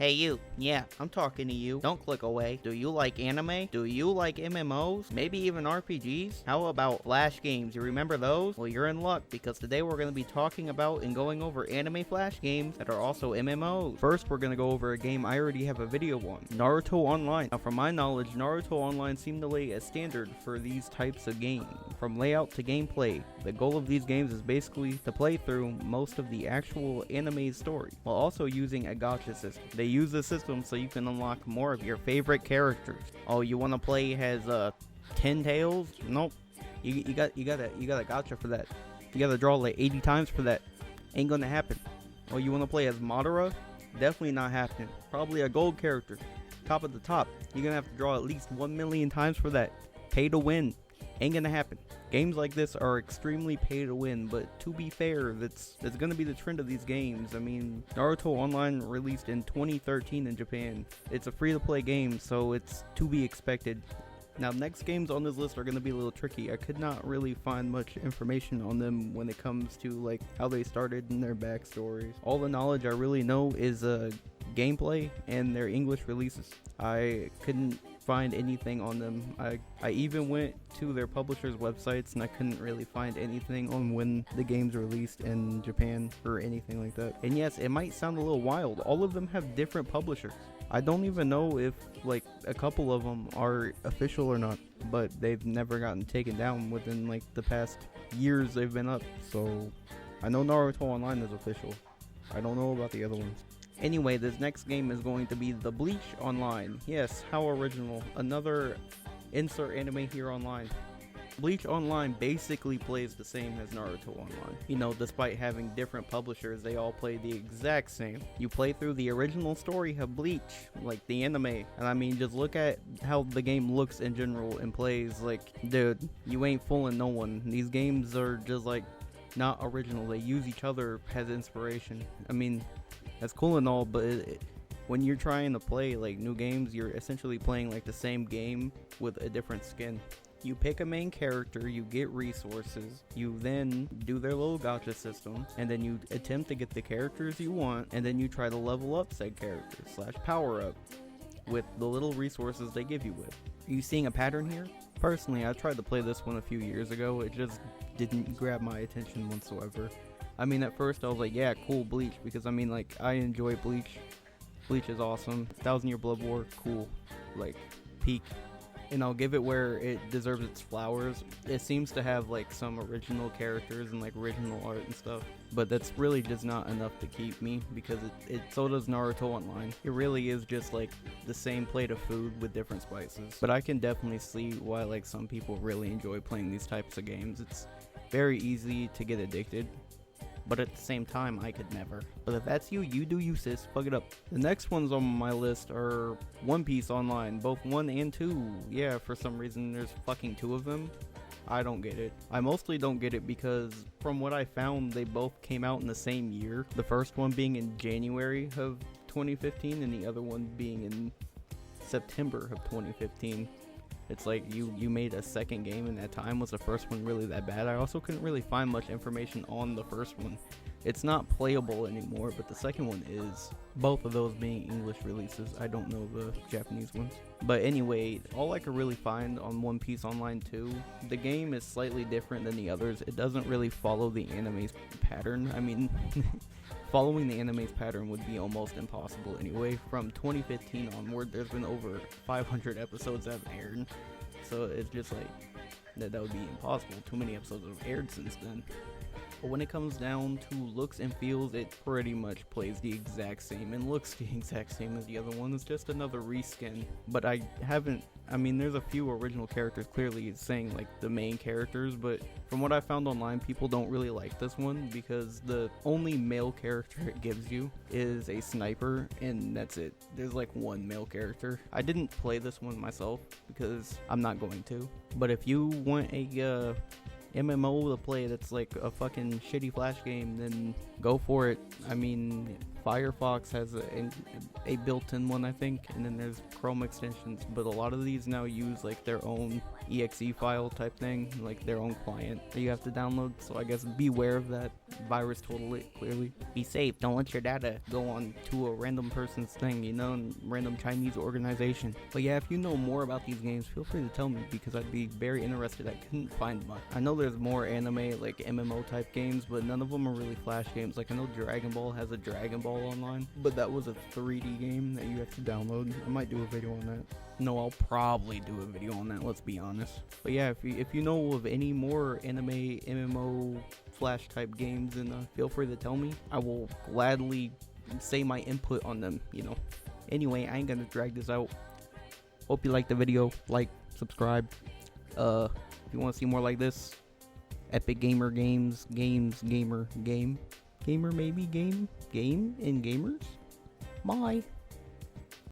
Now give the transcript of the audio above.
Hey you, yeah, I'm talking to you. Don't click away. Do you like anime? Do you like MMOs? Maybe even RPGs? How about Flash games? You remember those? Well, you're in luck because today we're going to be talking about and going over anime Flash games that are also MMOs. First, we're going to go over a game I already have a video on, Naruto Online. Now, from my knowledge, Naruto Online seemed to lay a standard for these types of games. From layout to gameplay, the goal of these games is basically to play through most of the actual anime story, while also using a gacha system. They use the system so you can unlock more of your favorite characters. Oh, you want to play as 10 tails? Nope. You got a gacha for that. You gotta draw like 80 times for that. Ain't gonna happen. Oh, you want to play as Madara? Definitely not happening. Probably a gold character. Top of the top. You're gonna have to draw at least 1 million times for that. Pay to win. Ain't gonna happen. Games like this are extremely pay to win, but to be fair, that's gonna be the trend of these games. I mean, Naruto Online released in 2013 in Japan. It's a free-to-play game, so it's to be expected. Now, next games on this list are going to be a little tricky. I could not really find much information on them when it comes to like how they started and their backstories. All the knowledge I really know is gameplay and their English releases. I couldn't find anything on them. I even went to their publishers' websites and I couldn't really find anything on when the game's released in Japan or anything like that. And yes, it might sound a little wild. All of them have different publishers. I don't even know if like a couple of them are official or not, but they've never gotten taken down within like the past years they've been up. So I know Naruto Online is official. I don't know about the other ones. Anyway, this next game is going to be the Bleach Online. Yes, how original. Another insert anime here online. Bleach Online basically plays the same as Naruto Online. You know, despite having different publishers, they all play the exact same. You play through the original story of Bleach, like the anime. And I mean, just look at how the game looks in general and plays. Like, dude, you ain't fooling no one. These games are just like not original. They use each other as inspiration. I mean, that's cool and all, but when you're trying to play like new games, you're essentially playing like the same game with a different skin. You pick a main character, you get resources, you then do their little gacha system, and then you attempt to get the characters you want, and then you try to level up said character / power up with the little resources they give you with. Are you seeing a pattern here? Personally, I tried to play this one a few years ago. It just didn't grab my attention whatsoever. I mean, at first I was like, yeah, cool, Bleach, because I mean, like, I enjoy Bleach. Bleach is awesome. 1,000 Year Blood War, cool. Like, peak. And I'll give it where it deserves its flowers. It seems to have like some original characters and like original art and stuff, but that's really just not enough to keep me, because it so does Naruto Online. It really is just like the same plate of food with different spices. But I can definitely see why like some people really enjoy playing these types of games. It's very easy to get addicted, but at the same time, I could never. But if that's you, you do you, sis. Fuck it up. The next ones on my list are One Piece Online, both 1 and 2. Yeah, for some reason, there's fucking 2 of them. I don't get it. I mostly don't get it because from what I found, they both came out in the same year. The first one being in January of 2015 and the other one being in September of 2015. It's like you made a second game in that time. Was the first one really that bad? I also couldn't really find much information on the first one. It's not playable anymore, but the second one is. Both of those being English releases. I don't know the Japanese ones. But anyway, all I could really find on One Piece Online 2, the game is slightly different than the others. It doesn't really follow the anime's pattern. I mean, following the anime's pattern would be almost impossible anyway. From 2015 onward, there's been over 500 episodes that have aired. So it's just like, that would be impossible. Too many episodes have aired since then. But when it comes down to looks and feels, it pretty much plays the exact same and looks the exact same as the other one. It's just another reskin. But I mean, there's a few original characters clearly saying like the main characters, but from what I found online, people don't really like this one because the only male character it gives you is a sniper, and that's it. There's like one male character. I didn't play this one myself because I'm not going to. But if you want a MMO to play that's like a fucking shitty Flash game, then go for it. I mean, Firefox has a built-in one, I think, and then there's Chrome extensions, but a lot of these now use like their own exe file type thing, like their own client that you have to download. So I guess beware of that virus total clearly. Be safe, don't let your data go on to a random person's thing, you know, and random Chinese organization. But yeah, if you know more about these games, feel free to tell me, because I'd be very interested. I couldn't find much. I know there's more anime, like MMO type games, but none of them are really Flash games. Like I know Dragon Ball has a Dragon Ball Online, but that was a 3D game that you have to download. I might do a video on that. No, I'll probably do a video on that, let's be honest. But yeah, if you know of any more anime, MMO, Flash type games, then feel free to tell me. I will gladly say my input on them, you know. Anyway, I ain't gonna drag this out. Hope you liked the video. Like, subscribe. If you want to see more like this, Epic Gamer Gamer maybe, game, and gamers. Bye.